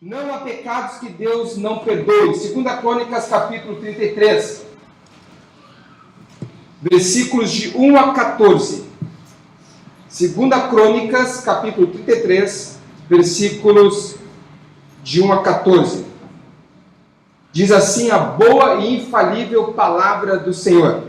Não há pecados que Deus não perdoe. 2 Crônicas, capítulo 33, versículos de 1 a 14. 2 Crônicas, capítulo 33, versículos de 1 a 14. Diz assim a boa e infalível palavra do Senhor.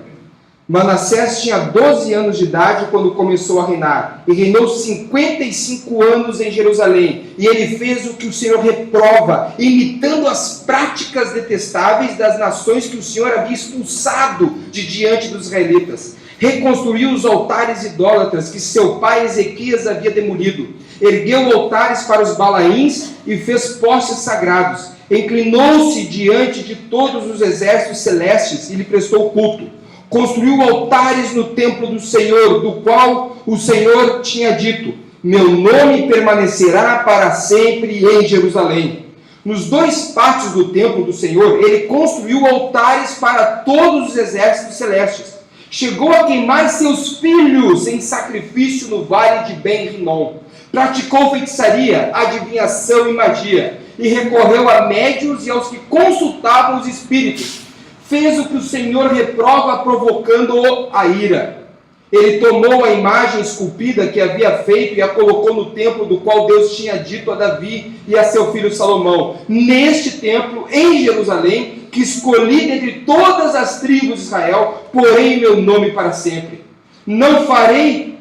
Manassés tinha 12 anos de idade quando começou a reinar, e reinou 55 anos em Jerusalém, e ele fez o que o Senhor reprova, imitando as práticas detestáveis das nações que o Senhor havia expulsado de diante dos israelitas. Reconstruiu os altares idólatras que seu pai Ezequias havia demolido, ergueu altares para os Balaíns e fez postes sagrados, inclinou-se diante de todos os exércitos celestes e lhe prestou culto. Construiu altares no templo do Senhor, do qual o Senhor tinha dito: meu nome permanecerá para sempre em Jerusalém. Nos dois pátios do templo do Senhor, ele construiu altares para todos os exércitos celestes. Chegou a queimar seus filhos em sacrifício no vale de Ben-Rinom. Praticou feitiçaria, adivinhação e magia, e recorreu a médiuns e aos que consultavam os espíritos. Fez o que o Senhor reprova, provocando-o a ira. Ele tomou a imagem esculpida que havia feito e a colocou no templo do qual Deus tinha dito a Davi e a seu filho Salomão: neste templo, em Jerusalém, que escolhi dentre todas as tribos de Israel, porém meu nome para sempre. Não farei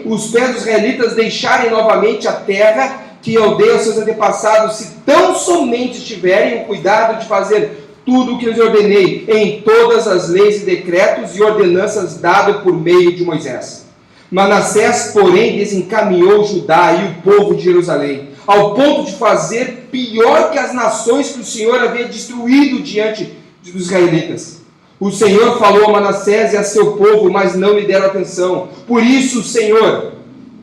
os pés dos israelitas deixarem novamente a terra que eu dei aos seus antepassados, se tão somente tiverem o cuidado de fazer tudo o que lhes ordenei em todas as leis e decretos e ordenanças dadas por meio de Moisés. Manassés, porém, desencaminhou Judá e o povo de Jerusalém, ao ponto de fazer pior que as nações que o Senhor havia destruído diante dos israelitas. O Senhor falou a Manassés e a seu povo, mas não lhe deram atenção. Por isso o Senhor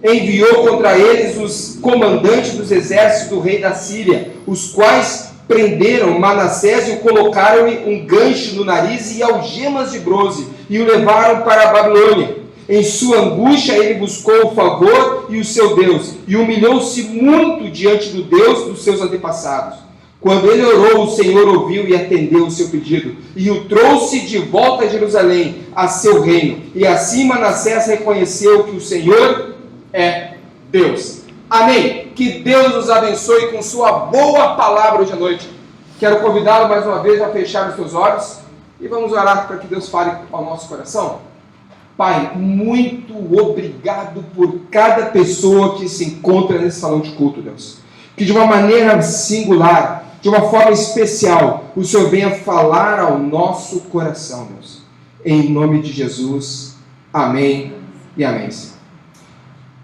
enviou contra eles os comandantes dos exércitos do rei da Síria, os quais prenderam Manassés e o colocaram-lhe um gancho no nariz e algemas de bronze, e o levaram para a Babilônia. Em sua angústia ele buscou o favor e o seu Deus, e humilhou-se muito diante do Deus dos seus antepassados. Quando ele orou, o Senhor ouviu e atendeu o seu pedido, e o trouxe de volta a Jerusalém, a seu reino. E assim Manassés reconheceu que o Senhor é Deus. Amém. Que Deus nos abençoe com sua boa palavra hoje à noite. Quero convidá-lo mais uma vez a fechar os seus olhos e vamos orar para que Deus fale ao nosso coração. Pai, muito obrigado por cada pessoa que se encontra nesse salão de culto, Deus. Que de uma maneira singular, de uma forma especial, o Senhor venha falar ao nosso coração, Deus. Em nome de Jesus. Amém e amém, Senhor.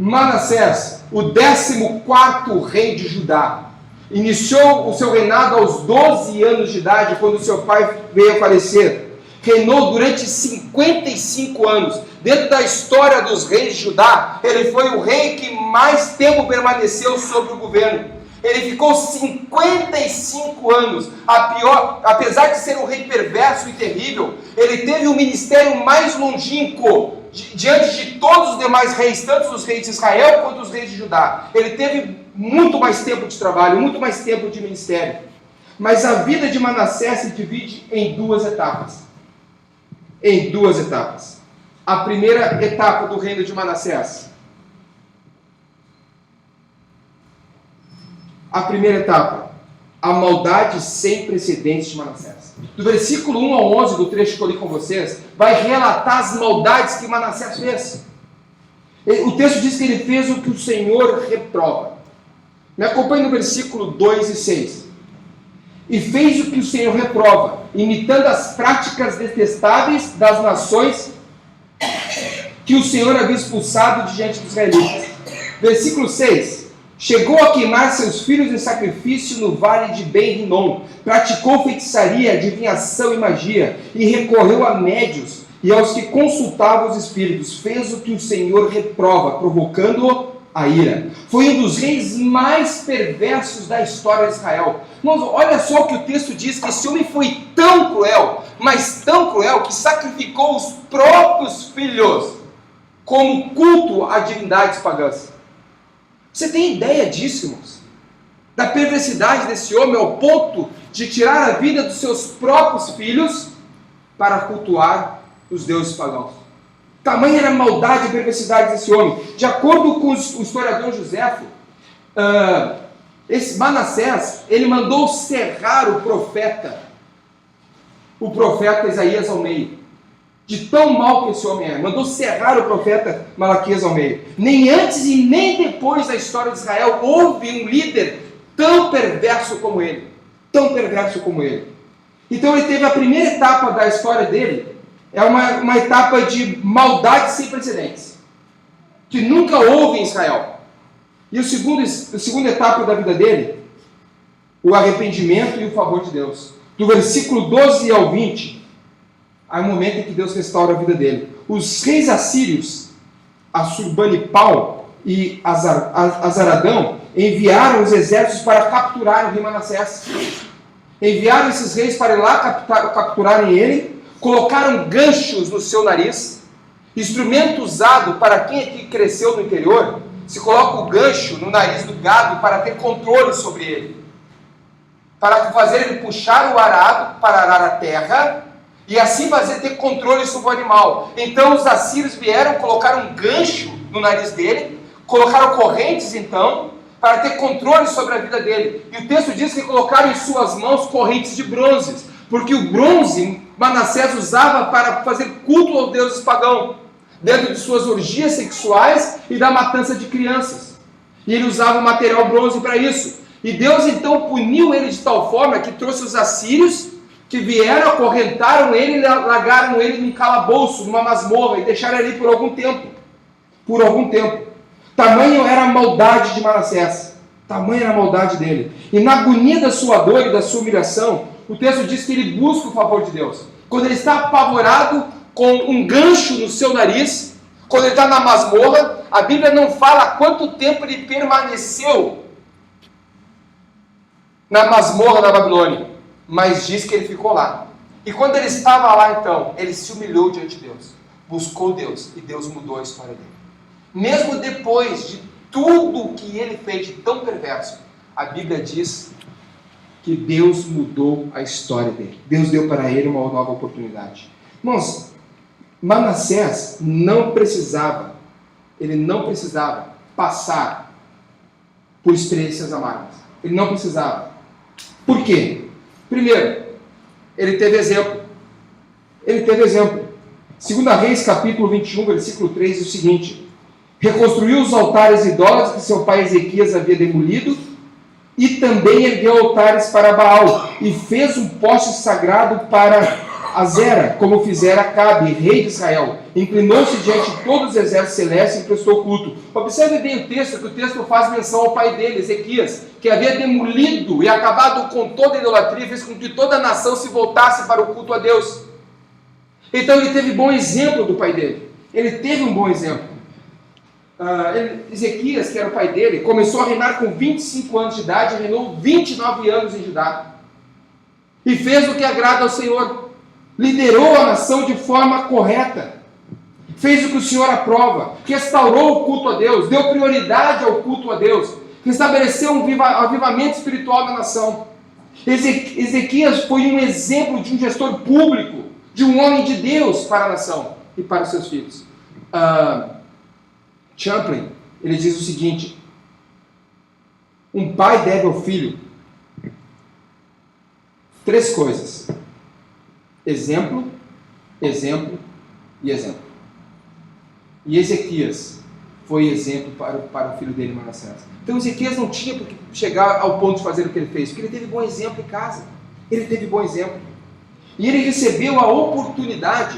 Manassés, o 14º rei de Judá, iniciou o seu reinado aos 12 anos de idade, quando seu pai veio a falecer. Reinou durante 55 anos. Dentro da história dos reis de Judá, ele foi o rei que mais tempo permaneceu sobre o governo. Ele ficou 55 anos. Apesar de ser um rei perverso e terrível, ele teve o ministério mais longínquo diante de todos os demais reis, tanto os reis de Israel quanto os reis de Judá. Ele teve muito mais tempo de trabalho, muito mais tempo de ministério. Mas a vida de Manassés se divide em duas etapas. A primeira etapa do reino de Manassés. A primeira etapa, a maldade sem precedentes de Manassés. Do versículo 1 ao 11 do trecho que eu li com vocês, vai relatar as maldades que Manassés fez. O texto diz que ele fez o que o Senhor reprova. Me acompanhe no versículo 2 e 6. E fez o que o Senhor reprova, imitando as práticas detestáveis das nações que o Senhor havia expulsado diante dos israelitas. Versículo 6. Chegou a queimar seus filhos em sacrifício no vale de Ben-Rinom, praticou feitiçaria, adivinhação e magia, e recorreu a médios e aos que consultavam os espíritos. Fez o que o Senhor reprova, provocando-o a ira. Foi um dos reis mais perversos da história de Israel. Mas olha só o que o texto diz, que esse homem foi tão cruel, mas tão cruel, que sacrificou os próprios filhos como culto a divindades pagãs. Você tem ideia disso, irmãos? da perversidade desse homem ao ponto de tirar a vida dos seus próprios filhos para cultuar os deuses pagãos. Tamanha era a maldade e perversidade desse homem. De acordo com o historiador Joséfo, esse Manassés, ele mandou serrar o profeta Isaías ao meio. De tão mal que esse homem é. Mandou serrar o profeta Malaquias ao meio. Nem antes e nem depois da história de Israel houve um líder tão perverso como ele. Tão perverso como ele. Então ele teve a primeira etapa da história dele. É uma etapa de maldade sem precedentes. Que nunca houve em Israel. E a segunda etapa da vida dele, o arrependimento e o favor de Deus. Do versículo 12 ao 20, há um momento em que Deus restaura a vida dele. Os reis assírios, Assurbanipal e Azaradão, enviaram os exércitos para capturar o rei Manassés. Enviaram esses reis para ir lá capturarem ele, colocaram ganchos no seu nariz, instrumento usado para quem aqui cresceu no interior. Se coloca o gancho no nariz do gado para ter controle sobre ele, para fazer ele puxar o arado para arar a terra e assim ter controle sobre o animal. Então os assírios vieram, colocaram um gancho no nariz dele, colocaram correntes então para ter controle sobre a vida dele. E o texto diz que colocaram em suas mãos correntes de bronze, porque o bronze Manassés usava para fazer culto aos deuses pagãos, dentro de suas orgias sexuais e da matança de crianças. E ele usava o material bronze para isso. E Deus então puniu ele de tal forma que trouxe os assírios, que vieram, acorrentaram ele e largaram ele num calabouço, numa masmorra, e deixaram ele por algum tempo. Por algum tempo. Tamanho era a maldade de Manassés. Tamanha era a maldade dele. E na agonia da sua dor e da sua humilhação, o texto diz que ele busca o favor de Deus. Quando ele está apavorado, com um gancho no seu nariz, quando ele está na masmorra, a Bíblia não fala quanto tempo ele permaneceu na masmorra da Babilônia, mas diz que ele ficou lá. E quando ele estava lá então, ele se humilhou diante de Deus, buscou Deus, e Deus mudou a história dele. Mesmo depois de tudo que ele fez de tão perverso, a Bíblia diz que Deus mudou a história dele. Deus deu para ele uma nova oportunidade. Irmãos, Manassés ele não precisava passar por experiências amargas. Ele não precisava. Por quê? Primeiro, ele teve exemplo. Ele teve exemplo. 2 Reis, capítulo 21, versículo 3, diz o seguinte: reconstruiu os altares idólatras que seu pai Ezequias havia demolido, e também ergueu altares para Baal, e fez um poste sagrado para Azera, como fizera Acabe, rei de Israel. Inclinou-se diante de todos os exércitos celestes e prestou culto. Observe bem o texto, que o texto faz menção ao pai dele, Ezequias, que havia demolido e acabado com toda a idolatria, fez com que toda a nação se voltasse para o culto a Deus. Então ele teve bom exemplo do pai dele. Ele teve um bom exemplo. Ezequias, que era o pai dele, começou a reinar com 25 anos de idade, e reinou 29 anos em Judá. E fez o que agrada ao Senhor. Liderou a nação de forma correta, fez o que o Senhor aprova, restaurou o culto a Deus, deu prioridade ao culto a Deus, restabeleceu um avivamento espiritual na nação. Ezequias foi um exemplo de um gestor público, de um homem de Deus para a nação e para os seus filhos. Champlin, ele diz o seguinte: um pai deve ao filho 3 coisas: exemplo, exemplo e exemplo. E Ezequias foi exemplo para o filho dele, Manassés. Então Ezequias não tinha por que chegar ao ponto de fazer o que ele fez, porque ele teve bom exemplo em casa. Ele teve bom exemplo. E ele recebeu a oportunidade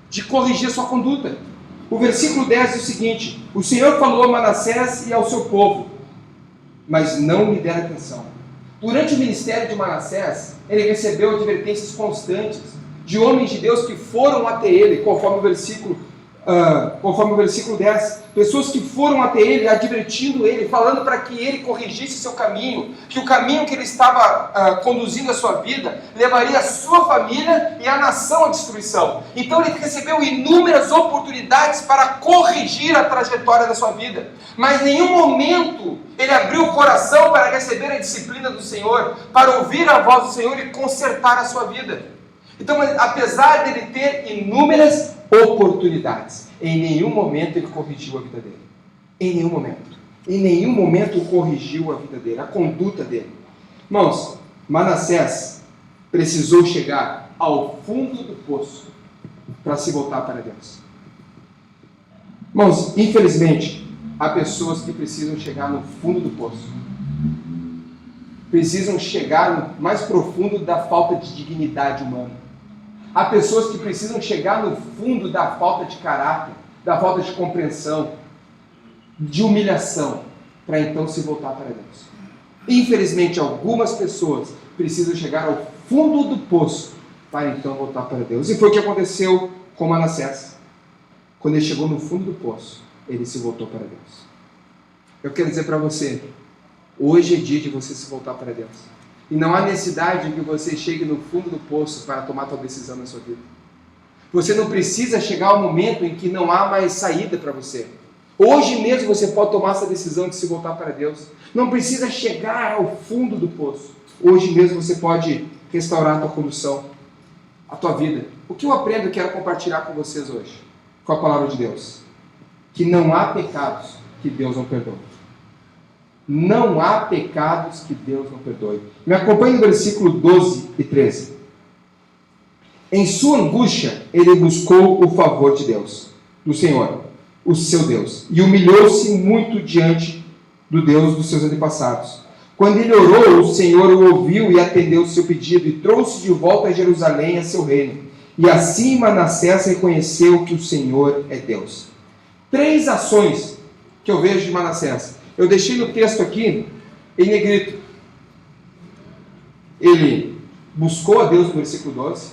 de corrigir a sua conduta. O versículo 10 diz o seguinte: o Senhor falou a Manassés e ao seu povo, mas não lhe deram atenção. Durante o ministério de Manassés, ele recebeu advertências constantes de homens de Deus que foram até ele, conforme o versículo conforme o versículo 10, pessoas que foram até ele, advertindo ele, falando para que ele corrigisse seu caminho, que o caminho que ele estava conduzindo a sua vida, levaria a sua família e a nação à destruição. Então ele recebeu inúmeras oportunidades para corrigir a trajetória da sua vida, mas em nenhum momento ele abriu o coração para receber a disciplina do Senhor, para ouvir a voz do Senhor e consertar a sua vida. Então, apesar dele ter inúmeras oportunidades, em nenhum momento ele corrigiu a vida dele. Em nenhum momento. Em nenhum momento corrigiu a vida dele, a conduta dele. Irmãos, Manassés precisou chegar ao fundo do poço para se voltar para Deus. Irmãos, infelizmente, há pessoas que precisam chegar no fundo do poço. Precisam chegar no mais profundo da falta de dignidade humana. Há pessoas que precisam chegar no fundo da falta de caráter, da falta de compreensão, de humilhação, para então se voltar para Deus. Infelizmente, algumas pessoas precisam chegar ao fundo do poço para então voltar para Deus. E foi o que aconteceu com Manassés. Quando ele chegou no fundo do poço, ele se voltou para Deus. Eu quero dizer para você, hoje é dia de você se voltar para Deus. E não há necessidade de que você chegue no fundo do poço para tomar sua decisão na sua vida. Você não precisa chegar ao momento em que não há mais saída para você. Hoje mesmo você pode tomar essa decisão de se voltar para Deus. Não precisa chegar ao fundo do poço. Hoje mesmo você pode restaurar a tua condução, a tua vida. O que eu aprendo e quero compartilhar com vocês hoje, com a palavra de Deus? Que não há pecados que Deus não perdoe. Não há pecados que Deus não perdoe. Me acompanhe no versículo 12 e 13. Em sua angústia, ele buscou o favor de Deus, do Senhor, o seu Deus, e humilhou-se muito diante do Deus dos seus antepassados. Quando ele orou, o Senhor o ouviu e atendeu o seu pedido, e trouxe de volta a Jerusalém, a seu reino. E assim Manassés reconheceu que o Senhor é Deus. 3 ações que eu vejo de Manassés. Eu deixei no texto aqui, em negrito. Ele buscou a Deus no versículo 12.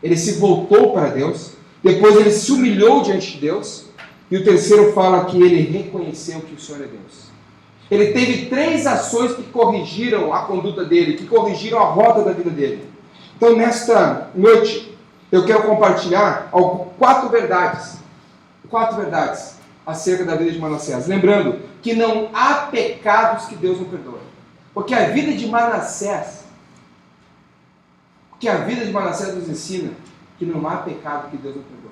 Ele se voltou para Deus. Depois ele se humilhou diante de Deus. E o terceiro fala que ele reconheceu que o Senhor é Deus. Ele teve 3 ações que corrigiram a conduta dele, que corrigiram a rota da vida dele. Então, nesta noite, eu quero compartilhar 4 verdades. 4 verdades acerca da vida de Manassés. Lembrando que não há pecados que Deus não perdoe. Porque a vida de Manassés nos ensina que não há pecado que Deus não perdoe.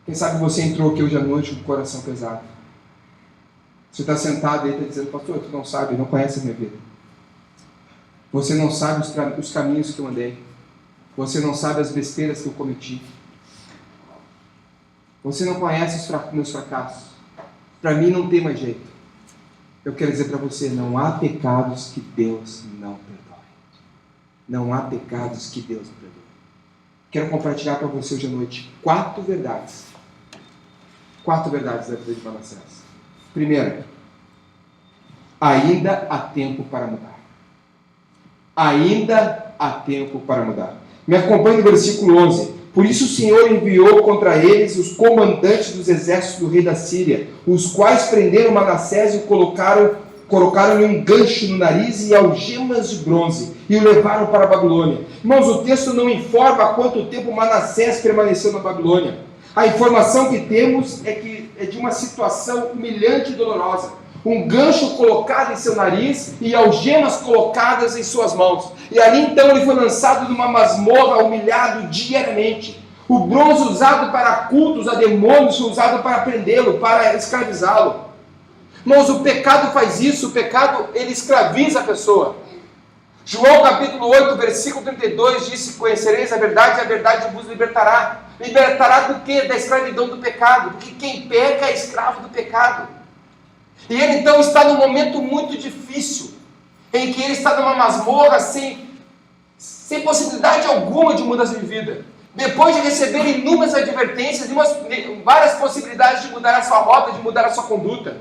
Quem sabe você entrou aqui hoje à noite com o coração pesado. Você está sentado aí e está dizendo, pastor, tu não sabe, não conhece a minha vida. Você não sabe os caminhos que eu andei. Você não sabe as besteiras que eu cometi. Você não conhece os meus fracassos. Para mim não tem mais jeito. Eu quero dizer para você, não há pecados que Deus não perdoe. Não há pecados que Deus não perdoe. Quero compartilhar para você hoje à noite 4 verdades. 4 verdades da vida de Manassés. Primeiro, ainda há tempo para mudar. Ainda há tempo para mudar. Me acompanhe no versículo 11. Por isso o Senhor enviou contra eles os comandantes dos exércitos do rei da Síria, os quais prenderam Manassés e o colocaram-lhe um gancho no nariz e algemas de bronze, e o levaram para a Babilônia. Irmãos, o texto não informa há quanto tempo Manassés permaneceu na Babilônia. A informação que temos é que é de uma situação humilhante e dolorosa. Um gancho colocado em seu nariz e algemas colocadas em suas mãos. E ali então ele foi lançado numa masmorra, humilhado diariamente. O bronze usado para cultos a demônios foi usado para prendê-lo, para escravizá-lo. Irmãos, o pecado faz isso, o pecado ele escraviza a pessoa. João capítulo 8, versículo 32 diz: conhecereis a verdade e a verdade vos libertará. Libertará do quê? Da escravidão do pecado. Porque quem peca é escravo do pecado. E ele então está num momento muito difícil, em que ele está numa masmorra sem possibilidade alguma de mudança de vida. Depois de receber inúmeras advertências, várias possibilidades de mudar a sua rota, de mudar a sua conduta.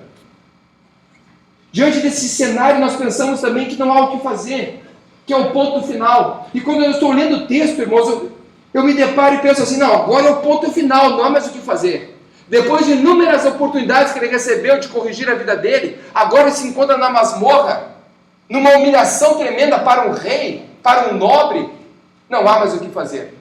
Diante desse cenário, nós pensamos também que não há o que fazer, que é o ponto final. E quando eu estou lendo o texto, irmãos, eu me deparo e penso assim, não, agora é o ponto final, não há mais o que fazer. Depois de inúmeras oportunidades que ele recebeu de corrigir a vida dele, agora ele se encontra na masmorra, numa humilhação tremenda para um rei, para um nobre. Não há mais o que fazer.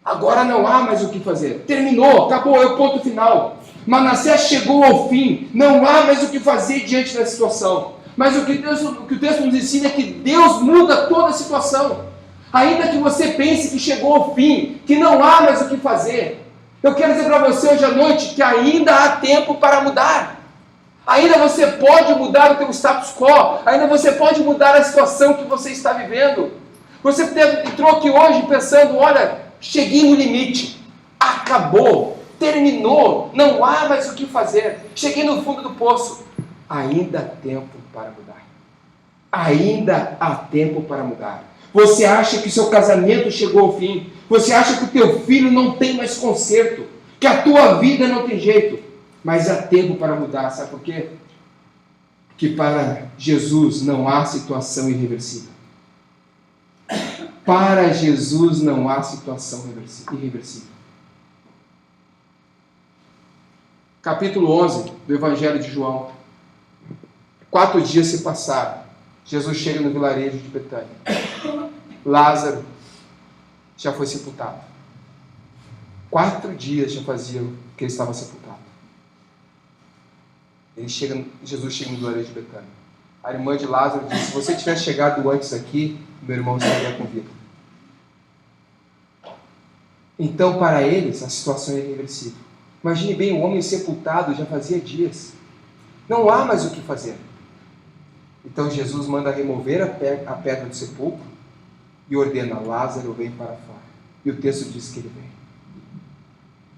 Agora não há mais o que fazer. Terminou, acabou, é o ponto final. Manassés chegou ao fim. Não há mais o que fazer diante da situação. Mas o que o texto nos ensina é que Deus muda toda a situação. Ainda que você pense que chegou ao fim, que não há mais o que fazer, eu quero dizer para você hoje à noite que ainda há tempo para mudar. Ainda você pode mudar o teu status quo. Ainda você pode mudar a situação que você está vivendo. Você entrou aqui hoje pensando, olha, cheguei no limite. Acabou. Terminou. Não há mais o que fazer. Cheguei no fundo do poço. Ainda há tempo para mudar. Ainda há tempo para mudar. Você acha que seu casamento chegou ao fim. Você acha que o teu filho não tem mais conserto. Que a tua vida não tem jeito. Mas há tempo para mudar. Sabe por quê? Porque para Jesus não há situação irreversível. Para Jesus não há situação irreversível. Capítulo 11 do Evangelho de João. 4 dias se passaram. Jesus chega no vilarejo de Betânia. Lázaro já foi sepultado. 4 dias já faziam que ele estava sepultado. Jesus chega no vilarejo de Betânia. A irmã de Lázaro disse: se você tivesse chegado antes aqui, meu irmão estaria com vida. Então, para eles, a situação é irreversível. Imagine bem, o homem sepultado já fazia dias. Não há mais o que fazer. Então Jesus manda remover a pedra do sepulcro e ordena: Lázaro, vem para fora. E o texto diz que ele vem.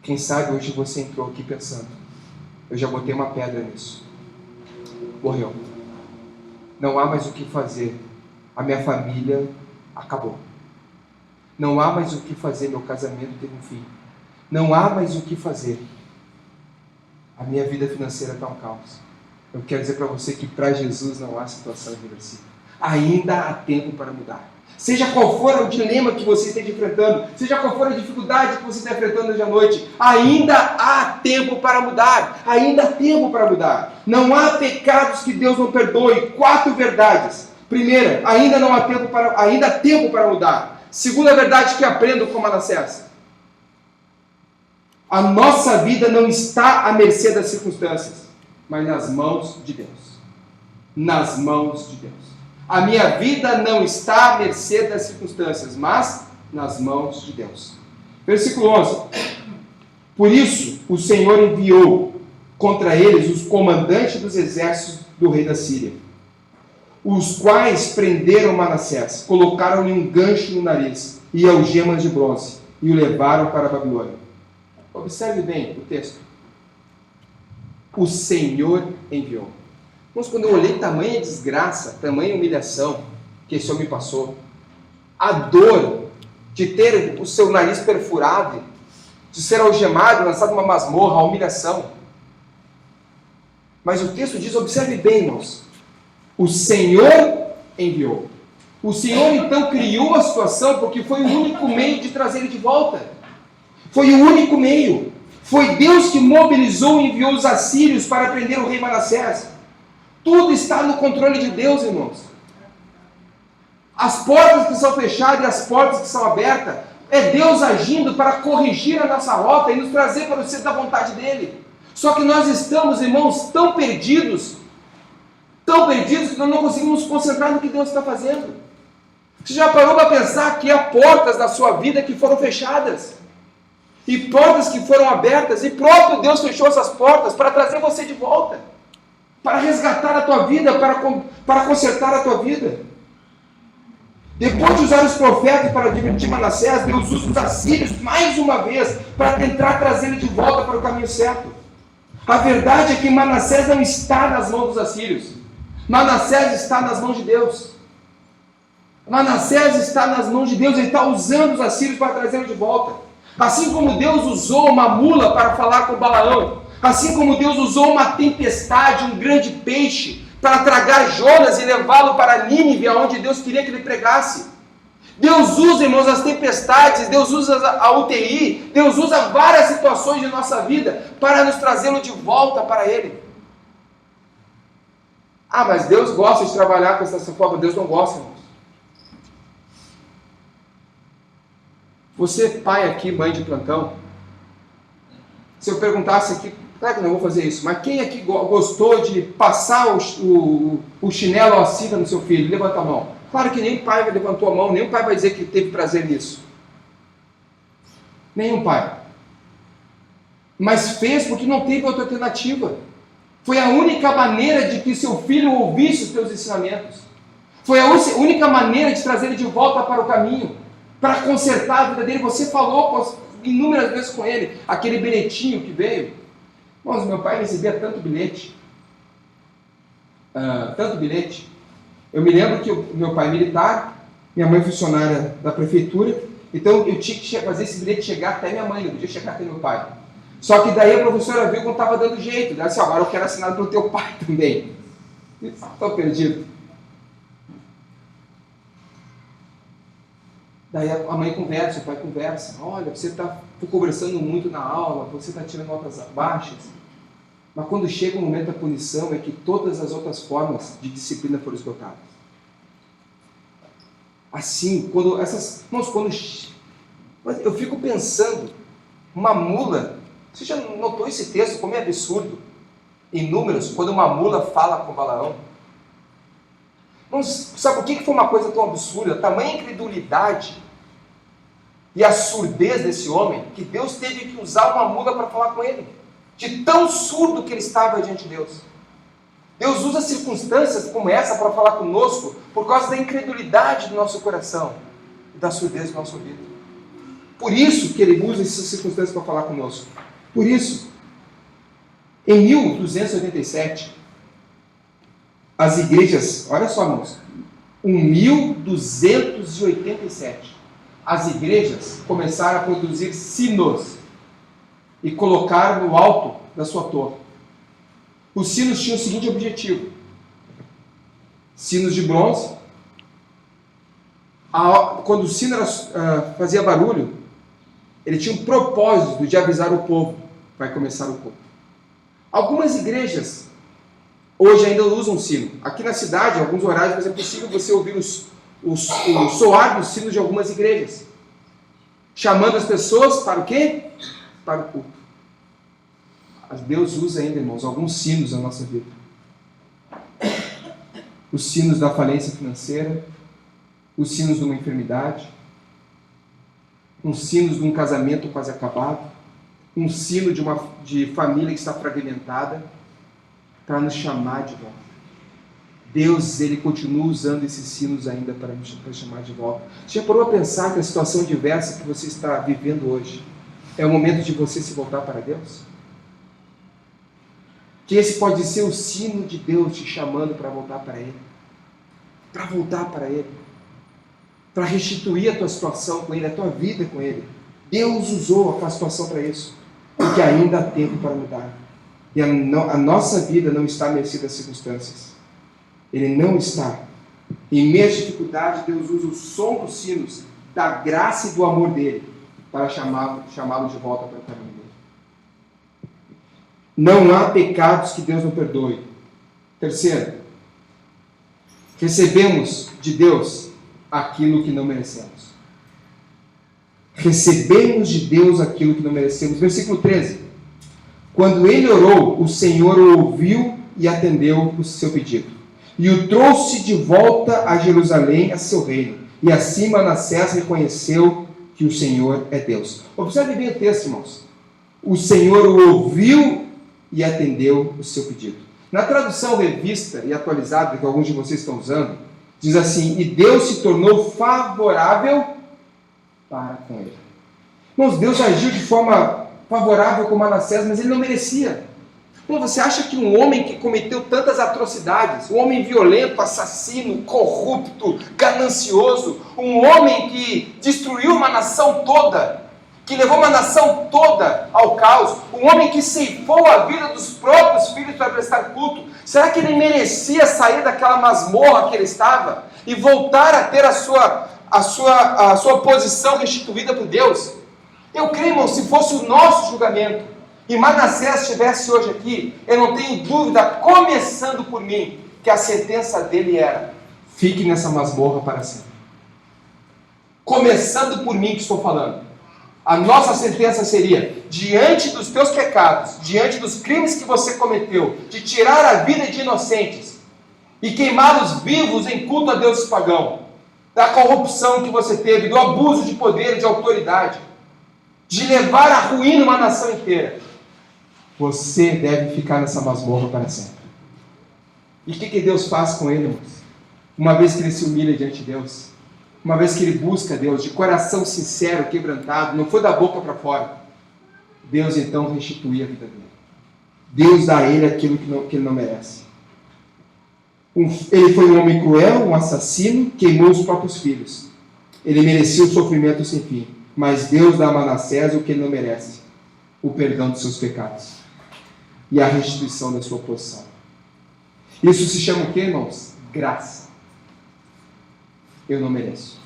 Quem sabe hoje você entrou aqui pensando: eu já botei uma pedra nisso. Morreu. Não há mais o que fazer. A minha família acabou. Não há mais o que fazer. Meu casamento teve um fim. Não há mais o que fazer. A minha vida financeira está um caos. Eu quero dizer para você que para Jesus não há situação irreversível. Ainda há tempo para mudar. Seja qual for o dilema que você esteja enfrentando, seja qual for a dificuldade que você está enfrentando hoje à noite, ainda há tempo para mudar. Ainda há tempo para mudar. Não há pecados que Deus não perdoe. 4 verdades. Primeira, ainda há tempo para mudar. Segunda verdade que aprendo com Manassés: a nossa vida não está à mercê das circunstâncias, mas nas mãos de Deus. Nas mãos de Deus. A minha vida não está à mercê das circunstâncias, mas nas mãos de Deus. Versículo 11. Por isso o Senhor enviou contra eles os comandantes dos exércitos do rei da Síria, os quais prenderam Manassés, colocaram-lhe um gancho no nariz e algemas de bronze, e o levaram para a Babilônia. Observe bem o texto. O Senhor enviou. Mas quando eu olhei tamanha desgraça, tamanha humilhação que esse homem passou, a dor de ter o seu nariz perfurado, de ser algemado, lançado numa masmorra, a humilhação. Mas o texto diz, observe bem, irmãos, o Senhor enviou. O Senhor então criou a situação porque foi o único meio de trazer ele de volta. Foi o único meio. Foi Deus que mobilizou e enviou os assírios para prender o rei Manassés. Tudo está no controle de Deus, irmãos. As portas que são fechadas e as portas que são abertas, é Deus agindo para corrigir a nossa rota e nos trazer para o centro da vontade dEle. Só que nós estamos, irmãos, tão perdidos que nós não conseguimos nos concentrar no que Deus está fazendo. Você já parou para pensar que há portas na sua vida que foram fechadas? E portas que foram abertas, e próprio Deus fechou essas portas para trazer você de volta, para resgatar a tua vida, para consertar a tua vida. Depois de usar os profetas para advertir Manassés, Deus usa os assírios mais uma vez para tentar trazer ele de volta para o caminho certo. A verdade é que Manassés não está nas mãos dos assírios. Manassés está nas mãos de Deus. Manassés está nas mãos de Deus. Ele está usando os assírios para trazê-lo de volta. Assim como Deus usou uma mula para falar com Balaão, assim como Deus usou uma tempestade, um grande peixe, para tragar Jonas e levá-lo para Nínive, onde Deus queria que ele pregasse. Deus usa, irmãos, as tempestades, Deus usa a UTI, Deus usa várias situações de nossa vida para nos trazê-lo de volta para Ele. Ah, mas Deus gosta de trabalhar com essa forma. Deus não gosta, irmãos. Você, pai aqui, mãe de plantão, se eu perguntasse aqui, claro que não vou fazer isso, mas quem aqui gostou de passar o chinelo ou a cinta no seu filho? Levanta a mão. Claro que nenhum pai levantou a mão, nenhum pai vai dizer que teve prazer nisso. Nenhum pai. Mas fez porque não teve outra alternativa. Foi a única maneira de que seu filho ouvisse os teus ensinamentos. Foi a única maneira de trazer ele de volta para o caminho, para consertar a vida dele. Você falou inúmeras vezes com ele, aquele bilhetinho que veio. Irmãos, meu pai recebia tanto bilhete. Eu me lembro que o meu pai é militar, minha mãe funcionária da prefeitura, então eu tinha que fazer esse bilhete chegar até minha mãe, não podia chegar até meu pai. Só que daí a professora viu que não estava dando jeito, ela disse, agora eu quero assinado pelo teu pai também. Estou perdido. Daí a mãe conversa, o pai conversa, olha, você está conversando muito na aula, você está tirando notas baixas. Mas quando chega o momento da punição, é que todas as outras formas de disciplina foram esgotadas. Assim, eu fico pensando, uma mula, você já notou esse texto, como é absurdo? Em Números, quando uma mula fala com Balaão. Sabe por que foi uma coisa tão absurda? A tamanha incredulidade e a surdez desse homem, que Deus teve que usar uma mula para falar com ele. De tão surdo que ele estava diante de Deus. Deus usa circunstâncias como essa para falar conosco por causa da incredulidade do nosso coração e da surdez do nosso ouvido. Por isso que ele usa essas circunstâncias para falar conosco. Por isso, em 1287, as igrejas, olha só, irmãos, 1287, as igrejas começaram a produzir sinos e colocar no alto da sua torre. Os sinos tinham o seguinte objetivo: sinos de bronze. Quando o sino fazia barulho, ele tinha um propósito de avisar o povo, vai começar o culto. Algumas igrejas hoje ainda usam sino. Aqui na cidade, em alguns horários, é possível você ouvir o soar dos sinos de algumas igrejas, chamando as pessoas para o quê? Para o culto. Deus usa ainda, irmãos, alguns sinos na nossa vida. Os sinos da falência financeira, os sinos de uma enfermidade, uns sinos de um casamento quase acabado, um sino de família que está fragmentada, para nos chamar de volta. Deus, Ele continua usando esses sinos ainda para chamar de volta. Você já parou a pensar que a situação diversa que você está vivendo hoje é o momento de você se voltar para Deus? Que esse pode ser o sino de Deus te chamando para voltar para Ele. Para voltar para Ele. Para restituir a tua situação com Ele, a tua vida com Ele. Deus usou a situação para isso. Porque ainda há tempo para mudar. E a nossa vida não está à mercê das circunstâncias. Ele não está. Em meio às dificuldades, Deus usa o som dos sinos, da graça e do amor dEle, para chamá-lo de volta para o caminho dEle. Não há pecados que Deus não perdoe. Terceiro, recebemos de Deus aquilo que não merecemos. Recebemos de Deus aquilo que não merecemos. Versículo 13. Quando ele orou, o Senhor o ouviu e atendeu o seu pedido. E o trouxe de volta a Jerusalém, a seu reino. E assim Manassés reconheceu que o Senhor é Deus. Observe bem o texto, irmãos. O Senhor o ouviu e atendeu o seu pedido. Na tradução revista e atualizada, que alguns de vocês estão usando, diz assim: e Deus se tornou favorável para com ele. Irmãos, Deus agiu de forma favorável com Manassés, mas ele não merecia. Então, você acha que um homem que cometeu tantas atrocidades, um homem violento, assassino, corrupto, ganancioso, um homem que destruiu uma nação toda, que levou uma nação toda ao caos, um homem que ceifou a vida dos próprios filhos para prestar culto, será que ele merecia sair daquela masmorra que ele estava e voltar a ter a a sua posição restituída por Deus. Eu creio, irmão, se fosse o nosso julgamento, e Manassés estivesse hoje aqui, eu não tenho dúvida, começando por mim, que a sentença dele era: fique nessa masmorra para sempre. Começando por mim que estou falando. A nossa sentença seria: diante dos teus pecados, diante dos crimes que você cometeu, de tirar a vida de inocentes e queimá-los vivos em culto a deuses pagãos, da corrupção que você teve, do abuso de poder e de autoridade, de levar à ruína uma nação inteira, você deve ficar nessa masmorra para sempre. E o que Deus faz com ele, irmãos? Uma vez que ele se humilha diante de Deus, uma vez que ele busca Deus de coração sincero, quebrantado, não foi da boca para fora, Deus então restitui a vida dele. Deus dá a ele aquilo que ele não merece. Ele foi um homem cruel, um assassino, queimou os próprios filhos. Ele merecia o sofrimento sem fim, mas Deus dá a Manassés o que ele não merece: o perdão dos seus pecados e a restituição da sua posição. Isso se chama o quê, irmãos? Graça. Eu não mereço.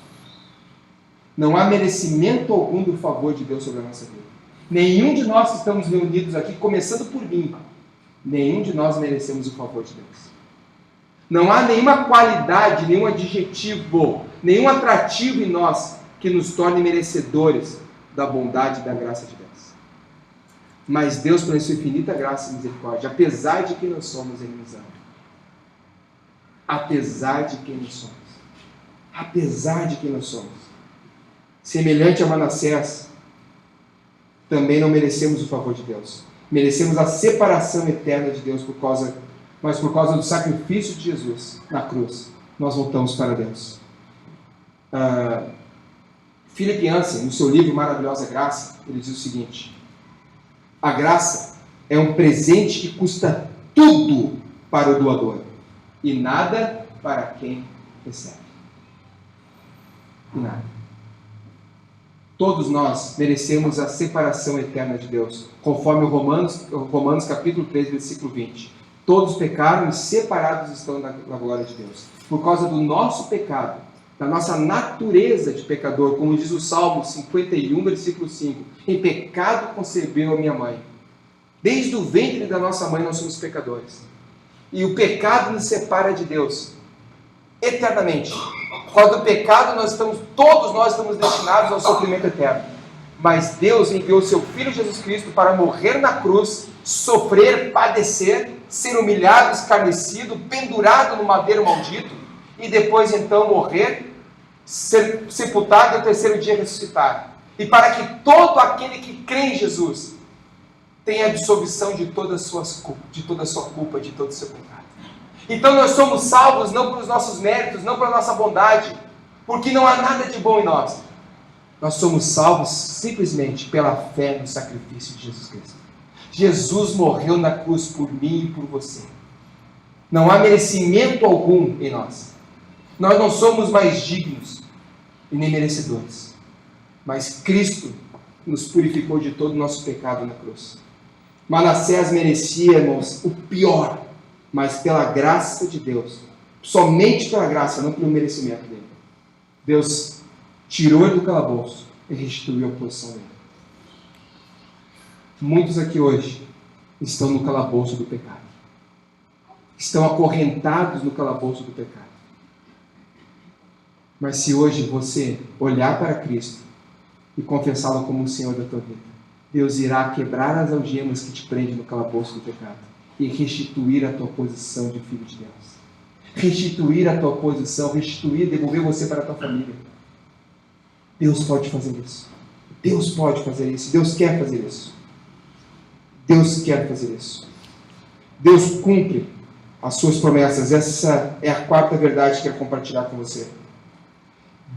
Não há merecimento algum do favor de Deus sobre a nossa vida. Nenhum de nós que estamos reunidos aqui, começando por mim, nenhum de nós merecemos o favor de Deus. Não há nenhuma qualidade, nenhum adjetivo, nenhum atrativo em nós que nos torne merecedores da bondade e da graça de Deus. Mas Deus, pela sua infinita graça e misericórdia, apesar de quem nós somos, Ele nos ama. Apesar de quem nós somos. Apesar de quem nós somos. Semelhante a Manassés, também não merecemos o favor de Deus. Merecemos a separação eterna de Deus mas por causa do sacrifício de Jesus na cruz, nós voltamos para Deus. Philip Yancey, no seu livro Maravilhosa Graça, ele diz o seguinte: a graça é um presente que custa tudo para o doador e nada para quem recebe. E nada. Todos nós merecemos a separação eterna de Deus, conforme Romanos capítulo 3, versículo 20. Todos pecaram e separados estão da glória de Deus. Por causa do nosso pecado, da nossa natureza de pecador, como diz o Salmo 51, versículo 5. Em pecado concebeu a minha mãe. Desde o ventre da nossa mãe nós somos pecadores. E o pecado nos separa de Deus eternamente. Por causa do pecado todos nós estamos destinados ao sofrimento eterno. Mas Deus enviou seu Filho Jesus Cristo para morrer na cruz, sofrer, padecer, ser humilhado, escarnecido, pendurado no madeiro maldito, e depois então morrer, ser sepultado e ao terceiro dia ressuscitar. E para que todo aquele que crê em Jesus tenha absolvição de toda a sua culpa, de todo o seu pecado. Então nós somos salvos não pelos nossos méritos, não pela nossa bondade, porque não há nada de bom em nós. Nós somos salvos simplesmente pela fé no sacrifício de Jesus Cristo. Jesus morreu na cruz por mim e por você. Não há merecimento algum em nós. Nós não somos mais dignos e nem merecedores. Mas Cristo nos purificou de todo o nosso pecado na cruz. Manassés merecia, irmãos, o pior, mas pela graça de Deus, somente pela graça, não pelo merecimento dele, Deus tirou ele do calabouço e restituiu a posição dele. Muitos aqui hoje estão no calabouço do pecado. Estão acorrentados no calabouço do pecado. Mas se hoje você olhar para Cristo e confessá-lo como o Senhor da tua vida, Deus irá quebrar as algemas que te prendem no calabouço do pecado e restituir a tua posição de filho de Deus. Restituir a tua posição, devolver você para a tua família. Deus pode fazer isso. Deus pode fazer isso. Deus quer fazer isso. Deus quer fazer isso. Deus cumpre as suas promessas. Essa é a quarta verdade que eu quero compartilhar com você.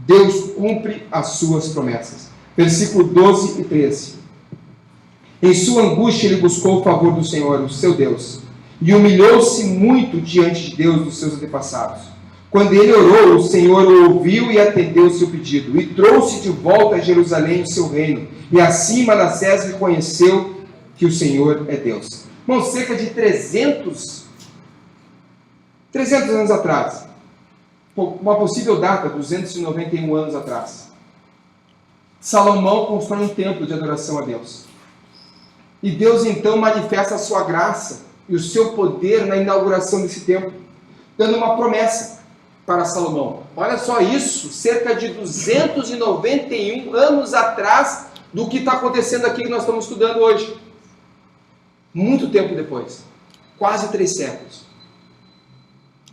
Deus cumpre as suas promessas. Versículo 12 e 13. Em sua angústia ele buscou o favor do Senhor, o seu Deus, e humilhou-se muito diante de Deus dos seus antepassados. Quando ele orou, o Senhor o ouviu e atendeu o seu pedido, e trouxe de volta a Jerusalém o seu reino. E assim Manassés reconheceu que o Senhor é Deus. Irmãos, cerca de 300 anos atrás, uma possível data, 291 anos atrás. Salomão constrói um templo de adoração a Deus. E Deus então manifesta a sua graça e o seu poder na inauguração desse templo, dando uma promessa para Salomão. Olha só isso, cerca de 291 anos atrás do que está acontecendo aqui que nós estamos estudando hoje. Muito tempo depois, quase 3 séculos.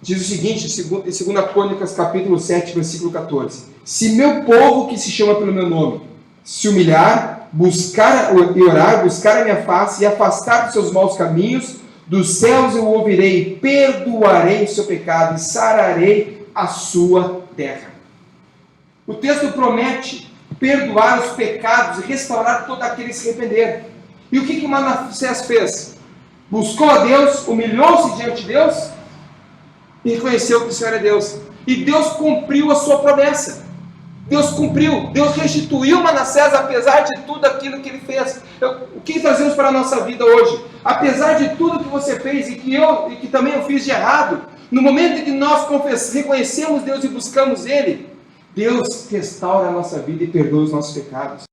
Diz o seguinte, em 2 Crônicas, capítulo 7, versículo 14. Se meu povo, que se chama pelo meu nome, se humilhar, buscar e orar, buscar a minha face e afastar dos seus maus caminhos, dos céus eu ouvirei, perdoarei o seu pecado e sararei a sua terra. O texto promete perdoar os pecados e restaurar todo aquele que se arrepender. E o que Manassés fez? Buscou a Deus, humilhou-se diante de Deus e reconheceu que o Senhor é Deus. E Deus cumpriu a sua promessa. Deus cumpriu, Deus restituiu Manassés apesar de tudo aquilo que ele fez. O que trazemos para a nossa vida hoje? Apesar de tudo que você fez e que também eu fiz de errado, no momento em que nós reconhecemos Deus e buscamos Ele, Deus restaura a nossa vida e perdoa os nossos pecados.